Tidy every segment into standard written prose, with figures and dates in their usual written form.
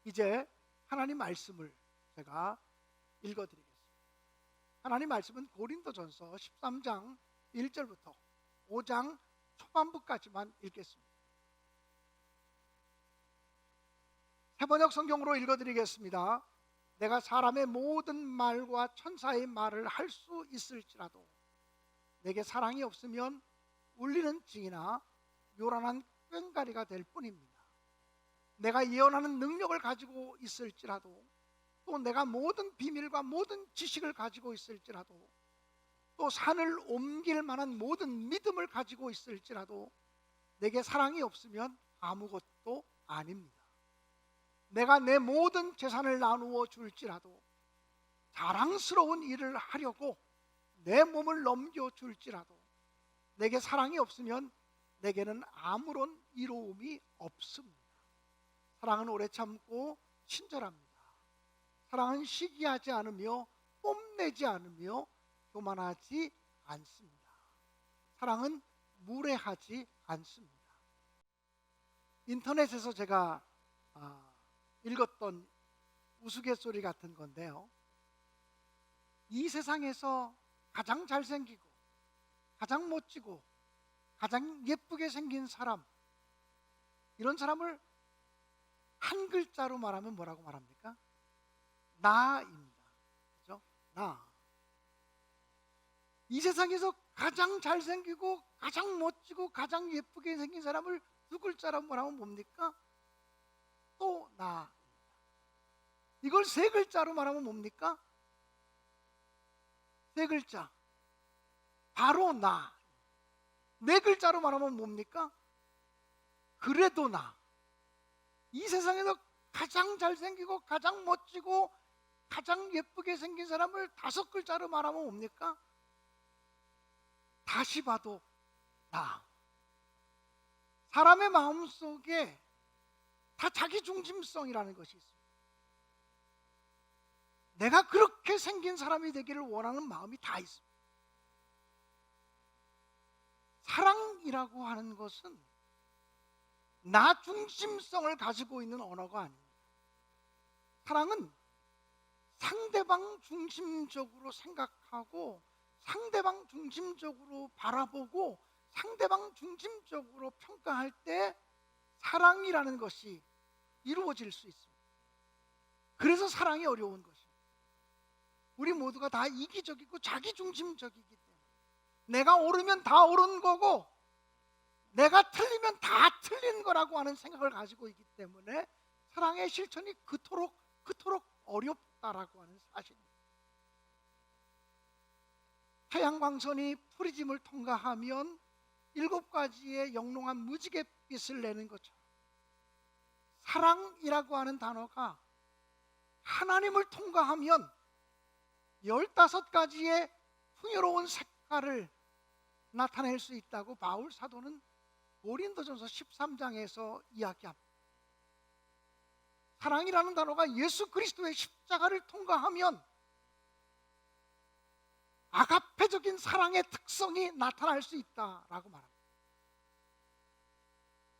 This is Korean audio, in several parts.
이제 하나님 말씀을 제가 읽어드리겠습니다. 하나님 말씀은 고린도전서 13장 1절부터 5장 초반부까지만 읽겠습니다. 새번역 성경으로 읽어드리겠습니다. 내가 사람의 모든 말과 천사의 말을 할 수 있을지라도 내게 사랑이 없으면 울리는 징이나 요란한 꽹과리가 될 뿐입니다. 내가 예언하는 능력을 가지고 있을지라도, 또 내가 모든 비밀과 모든 지식을 가지고 있을지라도, 또 산을 옮길 만한 모든 믿음을 가지고 있을지라도 내게 사랑이 없으면 아무것도 아닙니다. 내가 내 모든 재산을 나누어 줄지라도, 자랑스러운 일을 하려고 내 몸을 넘겨줄지라도 내게 사랑이 없으면 내게는 아무런 이로움이 없습니다. 사랑은 오래 참고 친절합니다. 사랑은 시기하지 않으며 뽐내지 않으며 교만하지 않습니다. 사랑은 무례하지 않습니다. 인터넷에서 제가 읽었던 우스갯소리 같은 건데요, 이 세상에서 가장 잘생기고 가장 멋지고 가장 예쁘게 생긴 사람, 이런 사람을 한 글자로 말하면 뭐라고 말합니까? 나입니다. 그렇죠? 나. 이 세상에서 가장 잘생기고 가장 멋지고 가장 예쁘게 생긴 사람을 두 글자로 말하면 뭡니까? 또 나입니다. 이걸 세 글자로 말하면 뭡니까? 세 글자. 바로 나. 네 글자로 말하면 뭡니까? 그래도 나. 이 세상에서 가장 잘생기고 가장 멋지고 가장 예쁘게 생긴 사람을 다섯 글자로 말하면 뭡니까? 다시 봐도 나. 사람의 마음속에 다 자기 중심성이라는 것이 있습니다. 내가 그렇게 생긴 사람이 되기를 원하는 마음이 다 있습니다. 사랑이라고 하는 것은 나 중심성을 가지고 있는 언어가 아닙니다. 사랑은 상대방 중심적으로 생각하고 상대방 중심적으로 바라보고 상대방 중심적으로 평가할 때 사랑이라는 것이 이루어질 수 있습니다. 그래서 사랑이 어려운 것입니다. 우리 모두가 다 이기적이고 자기중심적이기 때문에 내가 옳으면 다 옳은 거고 내가 틀리면 다 틀린 거라고 하는 생각을 가지고 있기 때문에 사랑의 실천이 그토록 어렵다라고 하는 사실입니다. 태양광선이 프리즘을 통과하면 7가지의 영롱한 무지갯빛을 내는 것처럼 사랑이라고 하는 단어가 하나님을 통과하면 15가지의 풍요로운 색깔을 나타낼 수 있다고 바울 사도는 고린도전서 13장에서 이야기합니다. 사랑이라는 단어가 예수 그리스도의 십자가를 통과하면 아가페적인 사랑의 특성이 나타날 수 있다라고 말합니다.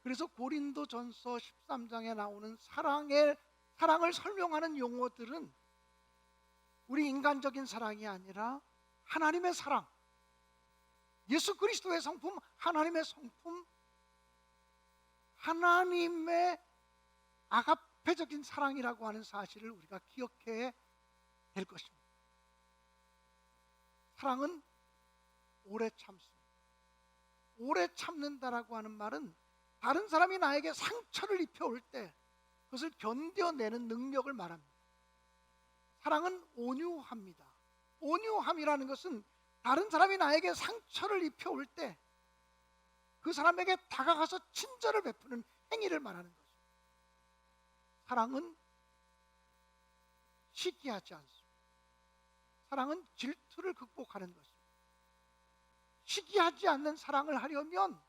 그래서 고린도전서 13장에 나오는 사랑을 설명하는 용어들은 우리 인간적인 사랑이 아니라 하나님의 사랑, 예수 그리스도의 성품, 하나님의 성품, 하나님의 아가페적인 사랑이라고 하는 사실을 우리가 기억해야 될 것입니다. 사랑은 오래 참습니다. 오래 참는다라고 하는 말은 다른 사람이 나에게 상처를 입혀올 때 그것을 견뎌내는 능력을 말합니다. 사랑은 온유합니다. 온유함이라는 것은 다른 사람이 나에게 상처를 입혀올 때 그 사람에게 다가가서 친절을 베푸는 행위를 말하는 것입니다. 사랑은 시기하지 않습니다. 사랑은 질투를 극복하는 것입니다. 시기하지 않는 사랑을 하려면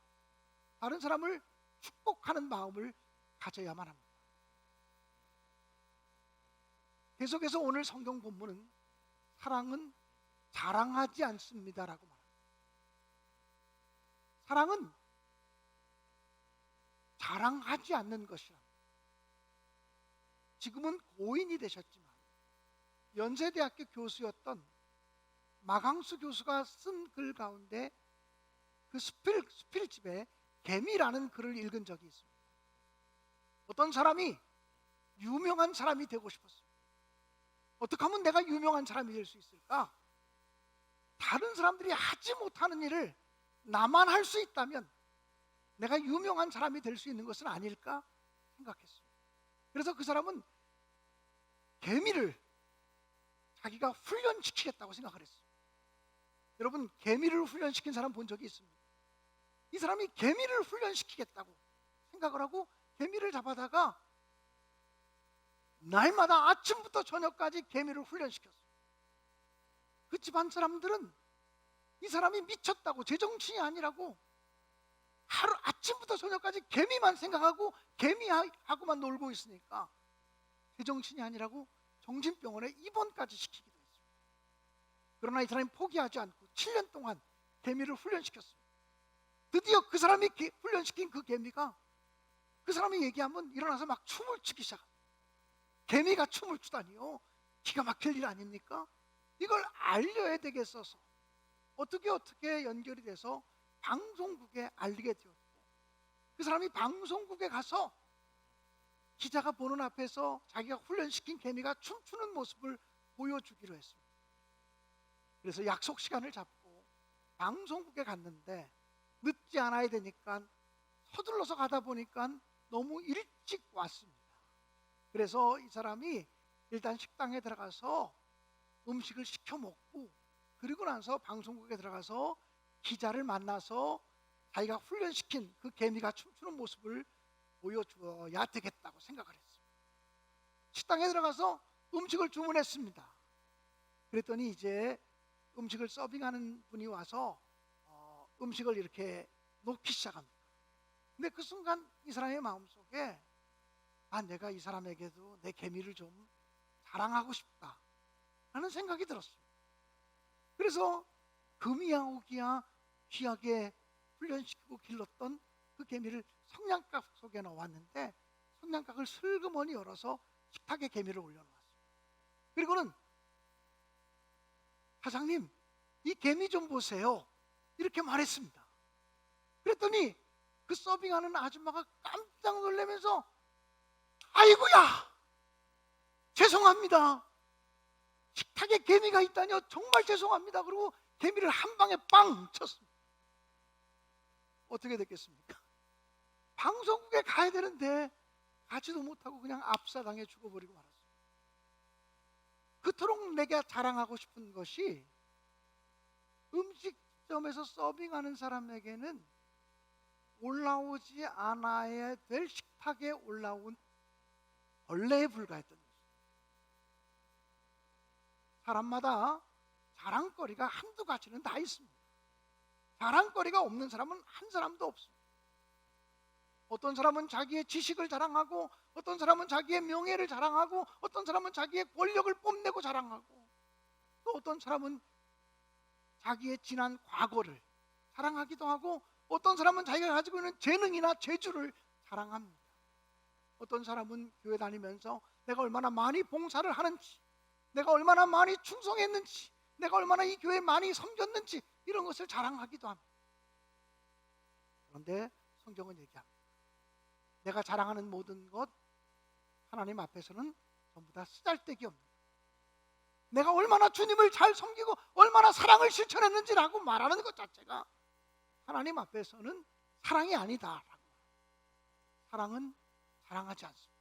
다른 사람을 축복하는 마음을 가져야만 합니다. 계속해서 오늘 성경 본문은 사랑은 자랑하지 않습니다라고 말합니다. 사랑은 자랑하지 않는 것이랍니다. 지금은 고인이 되셨지만 연세대학교 교수였던 마강수 교수가 쓴 글 가운데 그 수필집에 개미라는 글을 읽은 적이 있습니다. 어떤 사람이 유명한 사람이 되고 싶었어요. 어떻게 하면 내가 유명한 사람이 될 수 있을까? 다른 사람들이 하지 못하는 일을 나만 할 수 있다면 내가 유명한 사람이 될 수 있는 것은 아닐까 생각했어요. 그래서 그 사람은 개미를 자기가 훈련시키겠다고 생각을 했어요. 여러분, 개미를 훈련시킨 사람 본 적이 있습니까? 이 사람이 개미를 훈련시키겠다고 생각을 하고 개미를 잡아다가 날마다 아침부터 저녁까지 개미를 훈련시켰어요. 그 집안 사람들은 이 사람이 미쳤다고, 제정신이 아니라고 하루 아침부터 저녁까지 개미만 생각하고 개미하고만 놀고 있으니까 제정신이 아니라고 정신병원에 입원까지 시키기도 했어요. 그러나 이 사람이 포기하지 않고 7년 동안 개미를 훈련시켰어요. 드디어 그 사람이 훈련시킨 그 개미가 그 사람이 얘기하면 일어나서 막 춤을 추기 시작합니다. 개미가 춤을 추다니요. 기가 막힐 일 아닙니까? 이걸 알려야 되겠어서 어떻게 연결이 돼서 방송국에 알리게 되었고, 그 사람이 방송국에 가서 기자가 보는 앞에서 자기가 훈련시킨 개미가 춤추는 모습을 보여주기로 했습니다. 그래서 약속 시간을 잡고 방송국에 갔는데 늦지 않아야 되니까 서둘러서 가다 보니까 너무 일찍 왔습니다. 그래서 이 사람이 일단 식당에 들어가서 음식을 시켜 먹고, 그리고 나서 방송국에 들어가서 기자를 만나서 자기가 훈련시킨 그 개미가 춤추는 모습을 보여주어야 되겠다고 생각을 했어요. 식당에 들어가서 음식을 주문했습니다. 그랬더니 이제 음식을 서빙하는 분이 와서 음식을 이렇게 놓기 시작합니다. 근데 그 순간 이 사람의 마음속에 내가 이 사람에게도 내 개미를 좀 자랑하고 싶다 라는 생각이 들었어요. 그래서 금이야 오기야 귀하게 훈련시키고 길렀던 그 개미를 성냥갑 속에 넣어왔는데 성냥갑을 슬그머니 열어서 식탁에 개미를 올려놓았어요. 그리고는 사장님, 이 개미 좀 보세요 이렇게 말했습니다. 그랬더니 그 서빙하는 아줌마가 깜짝 놀라면서 아이고야 죄송합니다, 식탁에 개미가 있다니요, 정말 죄송합니다. 그리고 개미를 한 방에 빵 쳤습니다. 어떻게 됐겠습니까? 방송국에 가야 되는데 가지도 못하고 그냥 압사당해 죽어버리고 말았어요. 그토록 내가 자랑하고 싶은 것이 음식점에서 서빙하는 사람에게는 올라오지 않아야 될 식탁에 올라온 벌레에 불과했던 것입니다. 사람마다 자랑거리가 한두 가지는 다 있습니다. 자랑거리가 없는 사람은 한 사람도 없습니다. 어떤 사람은 자기의 지식을 자랑하고, 어떤 사람은 자기의 명예를 자랑하고, 어떤 사람은 자기의 권력을 뽐내고 자랑하고, 또 어떤 사람은 자기의 지난 과거를 자랑하기도 하고, 어떤 사람은 자기가 가지고 있는 재능이나 재주를 자랑합니다. 어떤 사람은 교회 다니면서 내가 얼마나 많이 봉사를 하는지, 내가 얼마나 많이 충성했는지, 내가 얼마나 이 교회에 많이 섬겼는지 이런 것을 자랑하기도 합니다. 그런데 성경은 얘기합니다. 내가 자랑하는 모든 것 하나님 앞에서는 전부 다 쓰잘데기 없는 것. 내가 얼마나 주님을 잘 섬기고 얼마나 사랑을 실천했는지라고 말하는 것 자체가 하나님 앞에서는 사랑이 아니다라고. 사랑은 자랑하지 않습니다.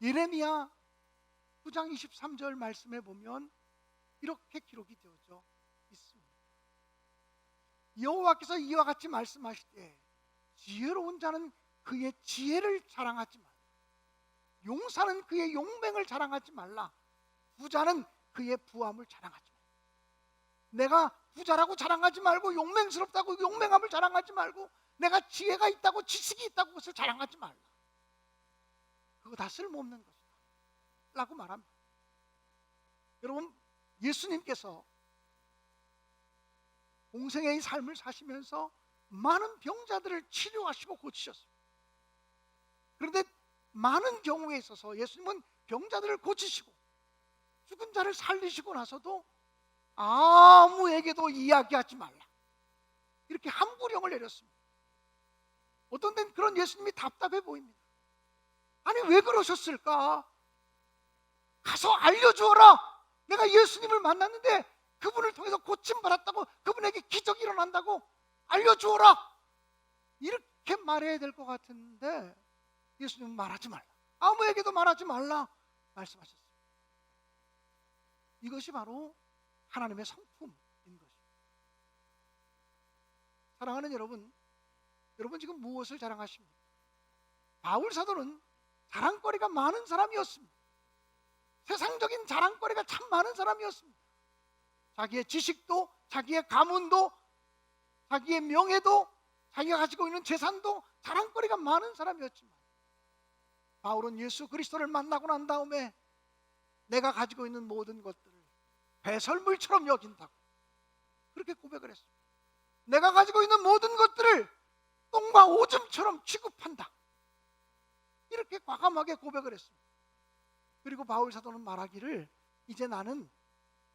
예레미야 9장 23절 말씀에 보면 이렇게 기록이 되어져 있습니다. 여호와께서 이와 같이 말씀하시되 지혜로운 자는 그의 지혜를 자랑하지 말라. 용사는 그의 용맹을 자랑하지 말라. 부자는 그의 부함을 자랑하지 말라. 내가 부자라고 자랑하지 말고, 용맹스럽다고 용맹함을 자랑하지 말고, 내가 지혜가 있다고 지식이 있다고 그것을 자랑하지 말라. 그거 다 쓸모없는 것이다 라고 말합니다. 여러분, 예수님께서 공생애의 삶을 사시면서 많은 병자들을 치료하시고 고치셨습니다. 그런데 많은 경우에 있어서 예수님은 병자들을 고치시고 죽은 자를 살리시고 나서도 아무에게도 이야기하지 말라, 이렇게 함구령을 내렸습니다. 어떤 때는 그런 예수님이 답답해 보입니다. 아니 왜 그러셨을까? 가서 알려주어라. 내가 예수님을 만났는데 그분을 통해서 고침받았다고, 그분에게 기적이 일어난다고 알려주어라, 이렇게 말해야 될 것 같은데 예수님은 말하지 말라, 아무에게도 말하지 말라 말씀하셨어요. 이것이 바로 하나님의 성품인 것입니다. 사랑하는 여러분, 여러분 지금 무엇을 자랑하십니까? 바울 사도는 자랑거리가 많은 사람이었습니다. 세상적인 자랑거리가 참 많은 사람이었습니다. 자기의 지식도, 자기의 가문도, 자기의 명예도, 자기가 가지고 있는 재산도 자랑거리가 많은 사람이었지만 바울은 예수 그리스도를 만나고 난 다음에 내가 가지고 있는 모든 것들을 배설물처럼 여긴다고 그렇게 고백을 했습니다. 내가 가지고 있는 모든 것들을 똥과 오줌처럼 취급한다, 이렇게 과감하게 고백을 했습니다. 그리고 바울 사도는 말하기를 이제 나는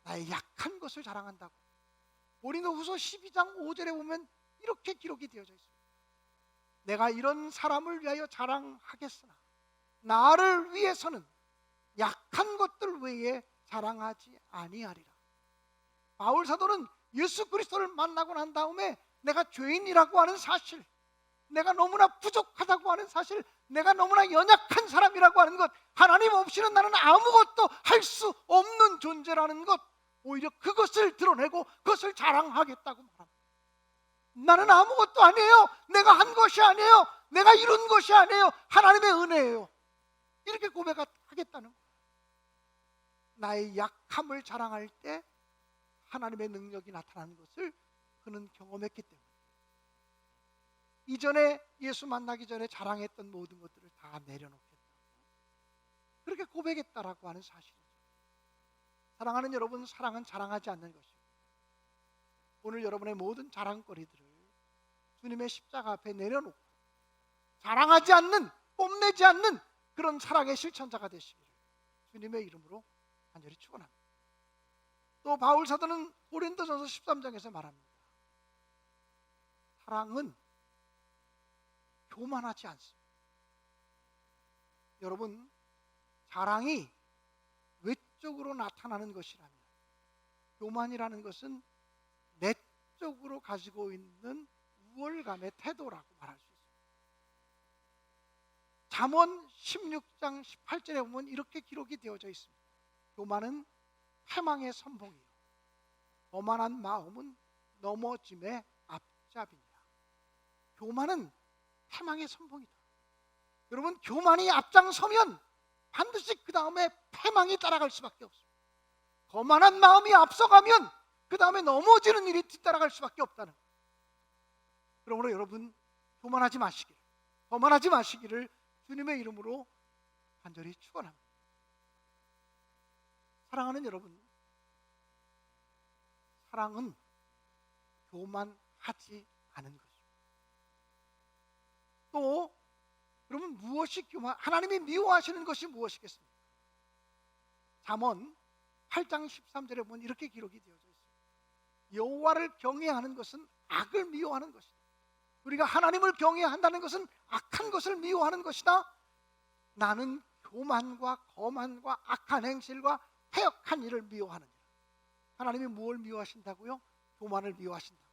나의 약한 것을 자랑한다고. 고린도후서 12장 5절에 보면 이렇게 기록이 되어져 있습니다. 내가 이런 사람을 위하여 자랑하겠으나 나를 위해서는 약한 것들 외에 자랑하지 아니하리라. 바울 사도는 예수 그리스도를 만나고 난 다음에 내가 죄인이라고 하는 사실, 내가 너무나 부족하다고 하는 사실, 내가 너무나 연약한 사람이라고 하는 것, 하나님 없이는 나는 아무것도 할 수 없는 존재라는 것, 오히려 그것을 드러내고 그것을 자랑하겠다고 말합니다. 나는 아무것도 아니에요, 내가 한 것이 아니에요, 내가 이룬 것이 아니에요, 하나님의 은혜예요, 이렇게 고백하겠다는 거예요. 나의 약함을 자랑할 때 하나님의 능력이 나타나는 것을 그는 경험했기 때문에 이전에 예수 만나기 전에 자랑했던 모든 것들을 다 내려놓겠다고 그렇게 고백했다라고 하는 사실이죠. 사랑하는 여러분, 사랑은 자랑하지 않는 것입니다. 오늘 여러분의 모든 자랑거리들을 주님의 십자가 앞에 내려놓고 자랑하지 않는, 뽐내지 않는 그런 사랑의 실천자가 되시기를 주님의 이름으로 간절히 축원합니다. 또 바울 사도는 고린도전서 13장에서 말합니다. 사랑은 교만하지 않습니다. 여러분, 자랑이 외적으로 나타나는 것이라면 교만이라는 것은 내적으로 가지고 있는 우월감의 태도라고 말할 수 있습니다. 잠언 16장 18절에 보면 이렇게 기록이 되어져 있습니다. 교만은 패망의 선봉이요 거만한 마음은 넘어짐의 앞잡이니라. 교만은 패망의 선봉이다. 여러분, 교만이 앞장서면 반드시 그 다음에 패망이 따라갈 수밖에 없습니다. 거만한 마음이 앞서가면 그 다음에 넘어지는 일이 뒤따라갈 수밖에 없다는 거예요. 그러므로 여러분, 교만하지 마시기를, 거만하지 마시기를 주님의 이름으로 간절히 축원합니다. 사랑하는 여러분, 사랑은 교만하지 않은 것입니다. 또 그러면 무엇이 교만? 하나님이 미워하시는 것이 무엇이겠습니까? 잠언 8장 13절에 보면 이렇게 기록이 되어져 있습니다. 여호와를 경외하는 것은 악을 미워하는 것이다. 우리가 하나님을 경외한다는 것은 악한 것을 미워하는 것이다. 나는 교만과 거만과 악한 행실과 패역한 일을 미워하느니라. 하나님이 무엇을 미워하신다고요? 교만을 미워하신다고,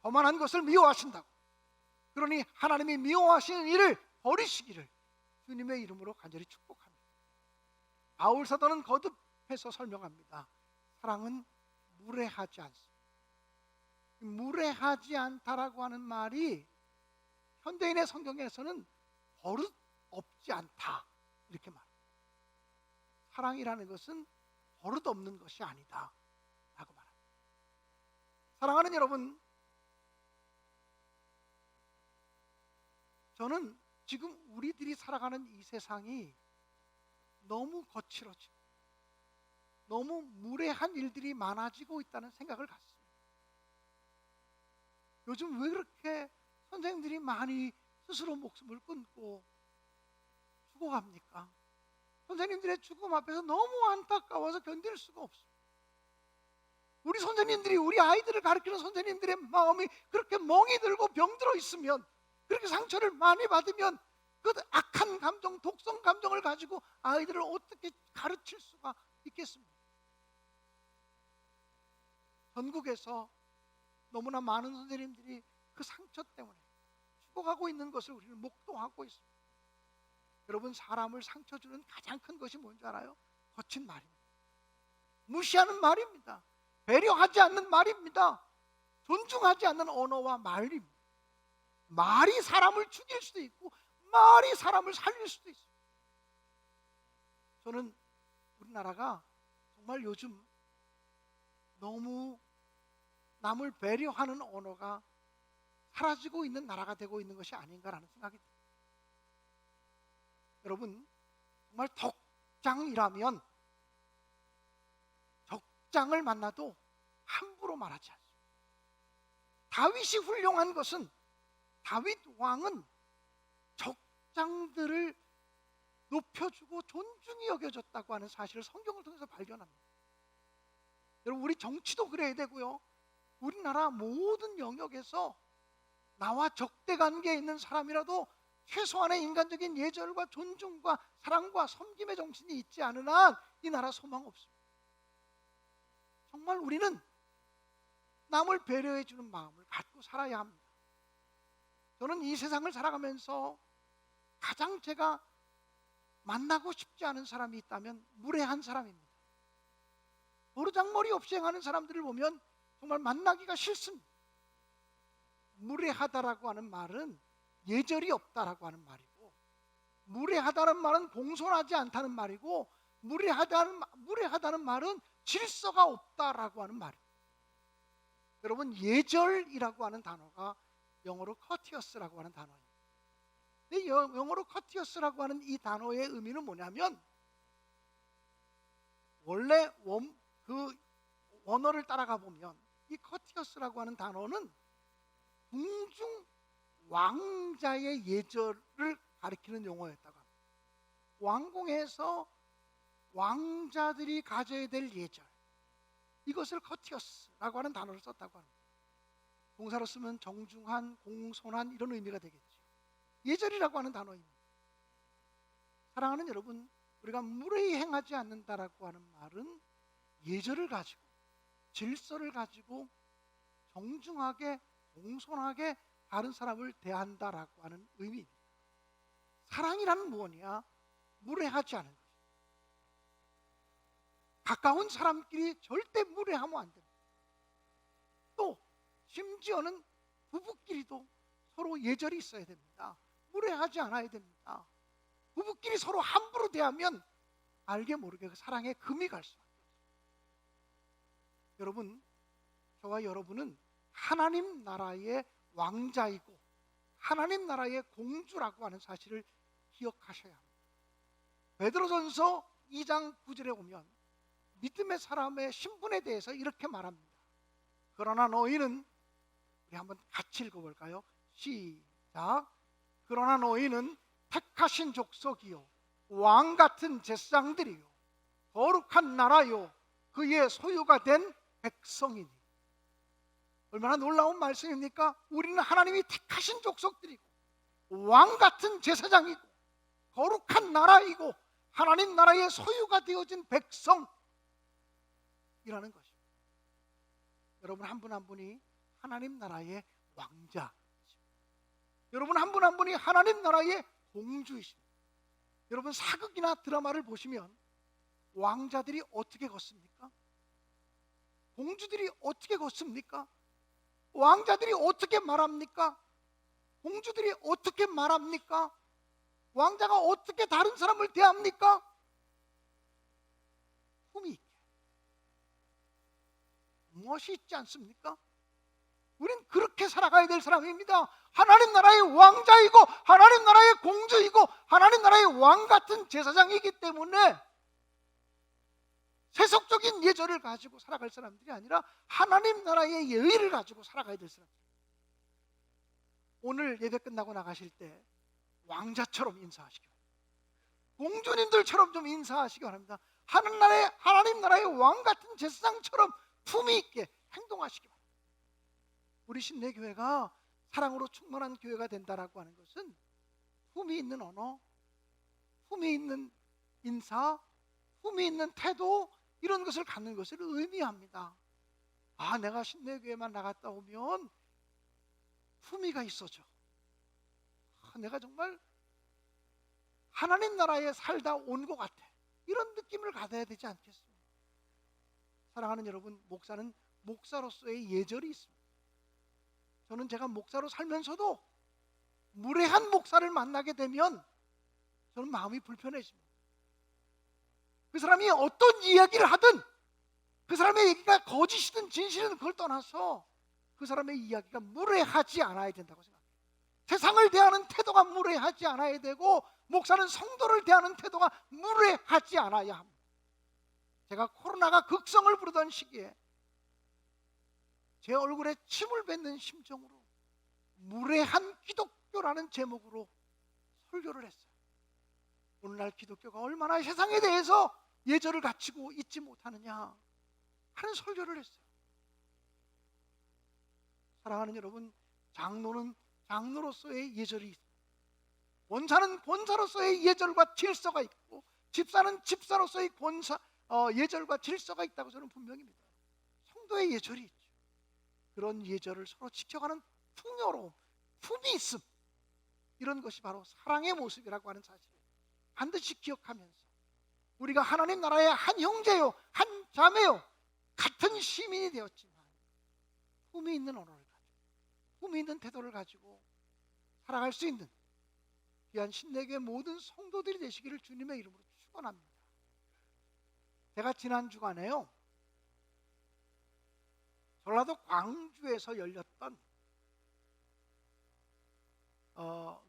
거만한 것을 미워하신다고. 그러니 하나님이 미워하시는 일을 버리시기를 주님의 이름으로 간절히 축복합니다. 바울 사도는 거듭해서 설명합니다. 사랑은 무례하지 않습니다. 무례하지 않다라고 하는 말이 현대인의 성경에서는 버릇 없지 않다 이렇게 말합니다. 사랑이라는 것은 버릇 없는 것이 아니다 라고 말합니다. 사랑하는 여러분, 저는 지금 우리들이 살아가는 이 세상이 너무 거칠어지고 너무 무례한 일들이 많아지고 있다는 생각을 갖습니다. 요즘 왜 그렇게 선생님들이 많이 스스로 목숨을 끊고 죽어갑니까? 선생님들의 죽음 앞에서 너무 안타까워서 견딜 수가 없어요. 우리 선생님들이 우리 아이들을 가르치는 선생님들의 마음이 그렇게 멍이 들고 병들어 있으면, 그렇게 상처를 많이 받으면 그 악한 감정, 독성 감정을 가지고 아이들을 어떻게 가르칠 수가 있겠습니까? 전국에서 너무나 많은 선생님들이 그 상처 때문에 죽어가고 있는 것을 우리는 목도하고 있습니다. 여러분, 사람을 상처 주는 가장 큰 것이 뭔지 알아요? 거친 말입니다. 무시하는 말입니다. 배려하지 않는 말입니다. 존중하지 않는 언어와 말입니다. 말이 사람을 죽일 수도 있고 말이 사람을 살릴 수도 있어요. 저는 우리나라가 정말 요즘 너무 남을 배려하는 언어가 사라지고 있는 나라가 되고 있는 것이 아닌가라는 생각이 듭니다. 여러분, 정말 덕장이라면 적장을 만나도 함부로 말하지 않습니다. 다윗이 훌륭한 것은, 다윗 왕은 적장들을 높여주고 존중이 여겨졌다고 하는 사실을 성경을 통해서 발견합니다. 여러분, 우리 정치도 그래야 되고요, 우리나라 모든 영역에서 나와 적대 관계에 있는 사람이라도 최소한의 인간적인 예절과 존중과 사랑과 섬김의 정신이 있지 않은 한 이 나라 소망 없습니다. 정말 우리는 남을 배려해 주는 마음을 갖고 살아야 합니다. 저는 이 세상을 살아가면서 가장 제가 만나고 싶지 않은 사람이 있다면 무례한 사람입니다. 버르장머리 없이 행하는 사람들을 보면 정말 만나기가 싫습니다. 무례하다라고 하는 말은 예절이 없다라고 하는 말이고, 무례하다는 말은 공손하지 않다는 말이고, 무례하다는 말은 질서가 없다라고 하는 말입니다. 여러분, 예절이라고 하는 단어가 영어로 courteous라고 하는 단어입니다. 근데 영어로 courteous라고 하는 이 단어의 의미는 뭐냐면, 원래 그 원어를 따라가 보면 이 courteous라고 하는 단어는 궁중 왕자의 예절을 가리키는 용어였다고 합니다. 왕궁에서 왕자들이 가져야 될 예절, 이것을 courteous라고 하는 단어를 썼다고 합니다. 동사로 쓰면 정중한, 공손한 이런 의미가 되겠죠. 예절이라고 하는 단어입니다. 사랑하는 여러분, 우리가 무례히 행하지 않는다라고 하는 말은 예절을 가지고, 질서를 가지고 정중하게, 공손하게 다른 사람을 대한다라고 하는 의미입니다. 사랑이라는 무엇이냐? 무례하지 않은 것입니다. 가까운 사람끼리 절대 무례하면 안 됩니다. 또 심지어는 부부끼리도 서로 예절이 있어야 됩니다. 무례하지 않아야 됩니다. 부부끼리 서로 함부로 대하면 알게 모르게 그 사랑에 금이 갈 수밖에 없습니다. 여러분, 저와 여러분은 하나님 나라의 왕자이고 하나님 나라의 공주라고 하는 사실을 기억하셔야 합니다. 베드로전서 2장 9절에 보면 믿음의 사람의 신분에 대해서 이렇게 말합니다. 그러나 너희는, 우리 한번 같이 읽어볼까요? 시작. 그러나 너희는 택하신 족속이요 왕같은 제사장들이요 거룩한 나라요 그의 소유가 된 백성이니. 얼마나 놀라운 말씀입니까? 우리는 하나님이 택하신 족속들이고 왕같은 제사장이고 거룩한 나라이고 하나님 나라의 소유가 되어진 백성이라는 것입니다. 여러분, 한 분 한 분이 하나님 나라의 왕자, 여러분 한 분 한 분이 하나님 나라의 공주이십니다. 여러분, 사극이나 드라마를 보시면 왕자들이 어떻게 걷습니까? 공주들이 어떻게 걷습니까? 왕자들이 어떻게 말합니까? 공주들이 어떻게 말합니까? 왕자가 어떻게 다른 사람을 대합니까? 품위 있게, 무엇이 있지 않습니까? 우린 그렇게 살아가야 될 사람입니다. 하나님 나라의 왕자이고 하나님 나라의 공주이고 하나님 나라의 왕 같은 제사장이기 때문에 세속적인 예절을 가지고 살아갈 사람들이 아니라 하나님 나라의 예의를 가지고 살아가야 될 사람들. 오늘 예배 끝나고 나가실 때 왕자처럼 인사하시기 바랍니다. 공주님들처럼 좀 인사하시기 바랍니다. 하나님 나라의 왕 같은 제사장처럼 품위 있게 행동하시기 바랍니다. 우리 신내교회가 사랑으로 충만한 교회가 된다라고 하는 것은 품위 있는 언어, 품위 있는 인사, 품위 있는 태도, 이런 것을 갖는 것을 의미합니다. 아, 내가 신내교회만 나갔다 오면 품위가 있어져. 내가 정말 하나님 나라에 살다 온 것 같아. 이런 느낌을 가져야 되지 않겠습니까? 사랑하는 여러분, 목사는 목사로서의 예절이 있습니다. 저는 제가 목사로 살면서도 무례한 목사를 만나게 되면 저는 마음이 불편해집니다. 그 사람이 어떤 이야기를 하든, 그 사람의 얘기가 거짓이든 진실이든 그걸 떠나서 그 사람의 이야기가 무례하지 않아야 된다고 생각해요. 세상을 대하는 태도가 무례하지 않아야 되고, 목사는 성도를 대하는 태도가 무례하지 않아야 합니다. 제가 코로나가 극성을 부르던 시기에 제 얼굴에 침을 뱉는 심정으로 무례한 기독교라는 제목으로 설교를 했어요. 오늘날 기독교가 얼마나 세상에 대해서 예절을 갖추고 있지 못하느냐 하는 설교를 했어요. 사랑하는 여러분, 장로는 장로로서의 예절이 있습니다. 권사는 권사로서의 예절과 질서가 있고, 집사는 집사로서의 예절과 질서가 있다고 저는 분명히 믿어요. 성도의 예절이 있죠. 그런 예절을 서로 지켜가는 풍요로움, 품이 있음, 이런 것이 바로 사랑의 모습이라고 하는 사실을 반드시 기억하면서, 우리가 하나님 나라의 한 형제요, 한 자매요, 같은 시민이 되었지만 품이 있는 언어를 가지고, 품이 있는 태도를 가지고 살아갈 수 있는 귀한 신내교의 모든 성도들이 되시기를 주님의 이름으로 축원합니다. 제가 지난 주간에요, 전라도 광주에서 열렸던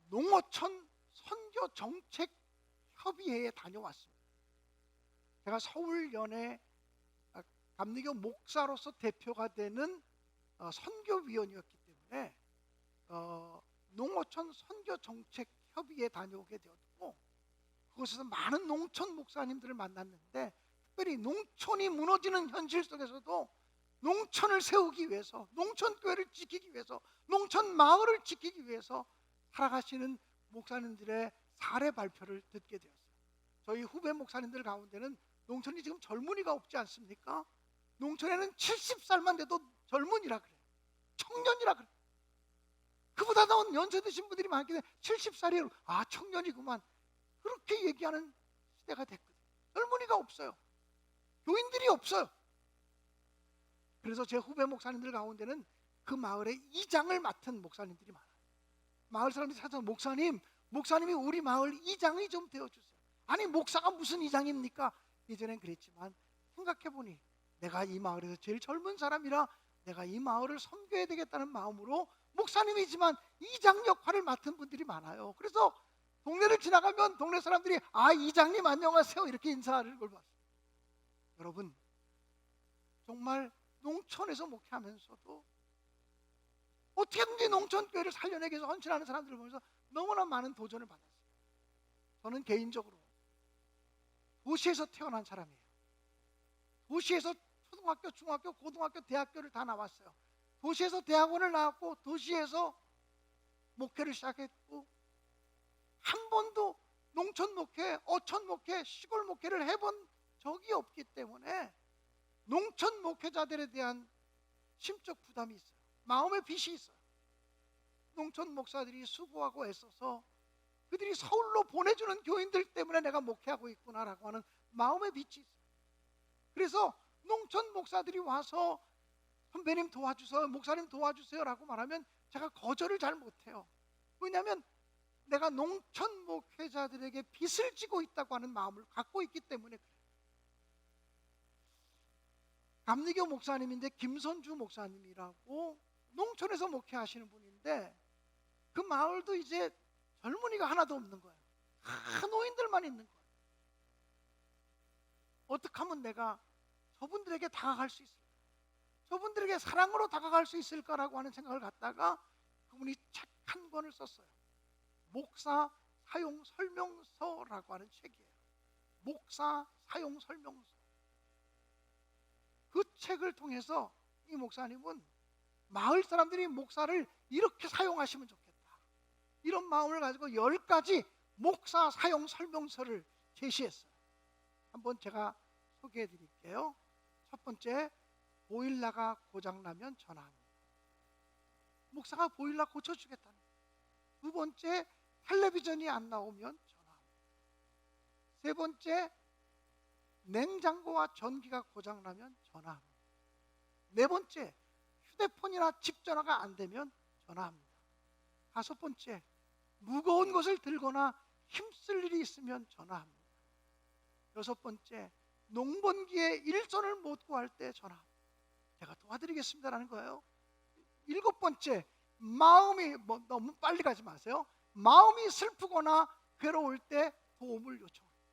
농어촌 선교 정책 협의회에 다녀왔습니다. 제가 서울연의 감리교 목사로서 대표가 되는 선교위원이었기 때문에 농어촌 선교 정책 협의회에 다녀오게 되었고, 그곳에서 많은 농촌 목사님들을 만났는데, 특별히 농촌이 무너지는 현실 속에서도 농촌을 세우기 위해서, 농촌교회를 지키기 위해서, 농촌 마을을 지키기 위해서 살아가시는 목사님들의 사례 발표를 듣게 되었어요. 저희 후배 목사님들 가운데는 농촌이 지금 젊은이가 없지 않습니까? 농촌에는 70살만 돼도 젊은이라 그래요. 청년이라 그래요. 그보다 더 연세 드신 분들이 많기 때문에 70살이에요. 아, 청년이구만. 그렇게 얘기하는 시대가 됐거든요. 젊은이가 없어요. 교인들이 없어요. 그래서 제 후배 목사님들 가운데는 그 마을의 이장을 맡은 목사님들이 많아요. 마을 사람들이 찾아서, 목사님이 우리 마을 이장이 좀 되어주세요. 아니, 목사가 무슨 이장입니까? 예전엔 그랬지만 생각해보니 내가 이 마을에서 제일 젊은 사람이라 내가 이 마을을 섬겨야 되겠다는 마음으로 목사님이지만 이장 역할을 맡은 분들이 많아요. 그래서 동네를 지나가면 동네 사람들이 아, 이장님 안녕하세요 이렇게 인사하는 걸 봤어요. 여러분, 정말 농촌에서 목회하면서도 어떻게든지 농촌교회를 살려내기 위해서 헌신하는 사람들을 보면서 너무나 많은 도전을 받았어요. 저는 개인적으로 도시에서 태어난 사람이에요. 도시에서 초등학교, 중학교, 고등학교, 대학교를 다 나왔어요. 도시에서 대학원을 나왔고, 도시에서 목회를 시작했고, 한 번도 농촌 목회, 어촌 목회, 시골 목회를 해본 적이 없기 때문에 농촌 목회자들에 대한 심적 부담이 있어요. 마음의 빚이 있어요. 농촌 목사들이 수고하고 애써서 그들이 서울로 보내주는 교인들 때문에 내가 목회하고 있구나라고 하는 마음의 빚이 있어요. 그래서 농촌 목사들이 와서 선배님 도와주세요, 목사님 도와주세요 라고 말하면 제가 거절을 잘 못해요. 왜냐하면 내가 농촌 목회자들에게 빚을 지고 있다고 하는 마음을 갖고 있기 때문에 그래요. 감리교 목사님인데 김선주 목사님이라고 농촌에서 목회하시는 분인데, 그 마을도 이제 젊은이가 하나도 없는 거예요. 다 노인들만 있는 거예요. 어떻게 하면 내가 저분들에게 다가갈 수 있을까? 저분들에게 사랑으로 다가갈 수 있을까라고 하는 생각을 갖다가 그분이 책 한 권을 썼어요. 목사 사용 설명서라고 하는 책이에요. 목사 사용 설명서. 그 책을 통해서 이 목사님은 마을 사람들이 목사를 이렇게 사용하시면 좋겠다, 이런 마음을 가지고 10가지 목사 사용 설명서를 제시했어요. 한번 제가 소개해 드릴게요. 첫 번째, 보일러가 고장나면 전화합니다. 목사가 보일러 고쳐주겠다는 거예요. 두 번째, 텔레비전이 안 나오면 전화합니다. 세 번째, 냉장고와 전기가 고장나면 전화합니다. 네 번째, 휴대폰이나 집 전화가 안 되면 전화합니다. 다섯 번째, 무거운 것을 들거나 힘쓸 일이 있으면 전화합니다. 여섯 번째, 농번기에 일손을 못 구할 때 전화합니다. 제가 도와드리겠습니다라는 거예요. 일곱 번째, 마음이 너무 빨리 가지 마세요. 마음이 슬프거나 괴로울 때 도움을 요청합니다.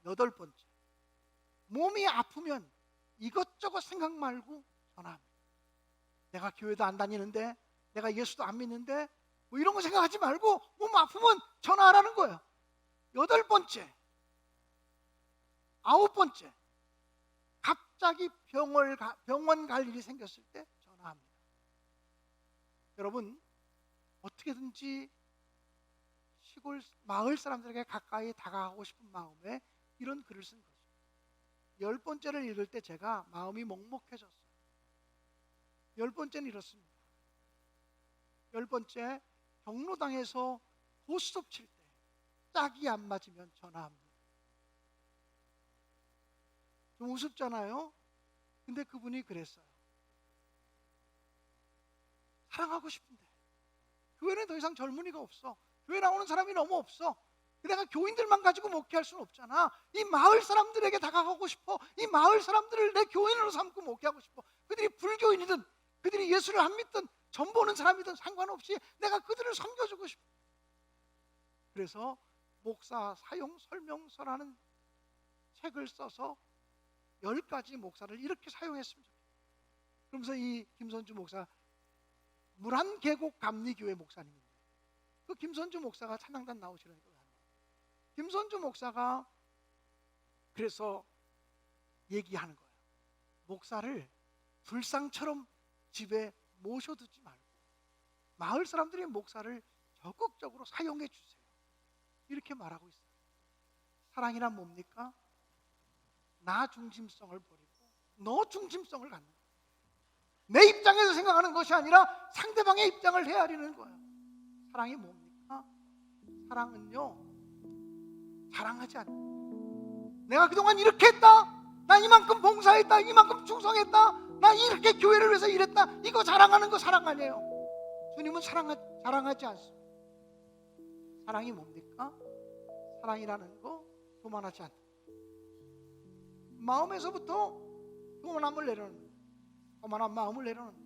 여덟 번째, 몸이 아프면 이것저것 생각 말고 전화합니다. 내가 교회도 안 다니는데, 내가 예수도 안 믿는데, 뭐 이런 거 생각하지 말고 몸 아프면 전화하라는 거예요. 여덟 번째, 아홉 번째, 갑자기 병원 갈 일이 생겼을 때 전화합니다. 여러분, 어떻게든지 시골 마을 사람들에게 가까이 다가가고 싶은 마음에 이런 글을 쓴 거죠. 열 번째를 읽을 때 제가 마음이 먹먹해졌어요. 열 번째는 이렇습니다. 열 번째, 경로당에서 고스톱 칠 때 짝이 안 맞으면 전화합니다. 좀 우습잖아요. 근데 그분이 그랬어요. 사랑하고 싶은데 교회는 더 이상 젊은이가 없어. 교회 나오는 사람이 너무 없어. 내가 교인들만 가지고 목회할 수는 없잖아. 이 마을 사람들에게 다가가고 싶어. 이 마을 사람들을 내 교인으로 삼고 목회하고 싶어. 그들이 불교인이든 그들이 예수를 안 믿든 전 보는 사람이든 상관없이 내가 그들을 섬겨주고 싶어. 그래서 목사 사용 설명서라는 책을 써서 10가지 목사를 이렇게 사용했으면 좋겠다. 그러면서 이 김선주 목사, 물안계곡 감리교회 목사님인데, 그 김선주 목사가 찬양단 나오시라니까 왜 안 나와요? 김선주 목사가 그래서 얘기하는 거예요. 목사를 불상처럼 집에 모셔두지 말고 마을 사람들이 목사를 적극적으로 사용해 주세요. 이렇게 말하고 있어요. 사랑이란 뭡니까? 나 중심성을 버리고 너 중심성을 갖는 거예요. 내 입장에서 생각하는 것이 아니라 상대방의 입장을 헤아리는 거예요. 사랑이 뭡니까? 사랑은요, 자랑하지 않는, 내가 그동안 이렇게 했다, 나 이만큼 봉사했다, 이만큼 충성했다, 나 이렇게 교회를 위해서 일했다, 이거 자랑하는 거 사랑 아니에요. 주님은 자랑하지 않습니다. 사랑이 뭡니까? 사랑이라는 거 교만하지 않는, 마음에서부터 교만함을 내려놓는, 교만한 마음을 내려놓는.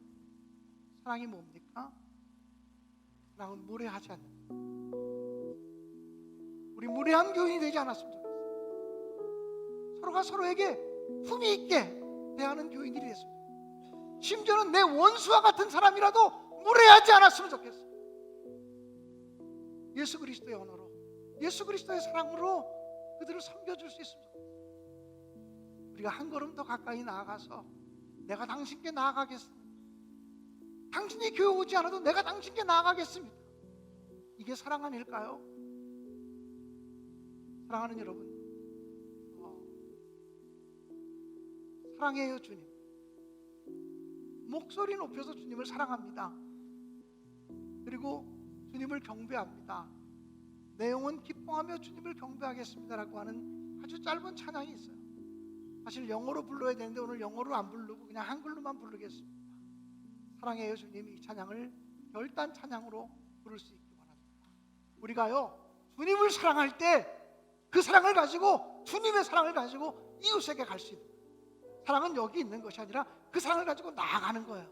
사랑이 뭡니까? 사랑은 무례하지 않는. 우리 무례한 교인이 되지 않았으면 좋겠어요. 서로가 서로에게 품위 있게 대하는 교인들이 됐습니다. 심지어는 내 원수와 같은 사람이라도 무례하지 않았으면 좋겠어요. 예수 그리스도의 언어로, 예수 그리스도의 사랑으로 그들을 섬겨줄 수 있으면 좋겠어요. 우리가 한 걸음 더 가까이 나아가서 내가 당신께 나아가겠습니다, 당신이 교회 오지 않아도 내가 당신께 나아가겠습니다, 이게 사랑 아닐까요? 사랑하는 여러분, 사랑해요 주님. 목소리 높여서 주님을 사랑합니다. 그리고 주님을 경배합니다. 내 영혼 기뻐하며 주님을 경배하겠습니다라고 하는 아주 짧은 찬양이 있어요. 사실 영어로 불러야 되는데 오늘 영어로 안 부르고 그냥 한글로만 부르겠습니다. 사랑해요 주님, 이 찬양을 결단 찬양으로 부를 수 있기 바랍니다. 우리가요, 주님을 사랑할 때 그 사랑을 가지고, 주님의 사랑을 가지고 이웃에게 갈 수 있는, 사랑은 여기 있는 것이 아니라 그 사랑을 가지고 나아가는 거예요.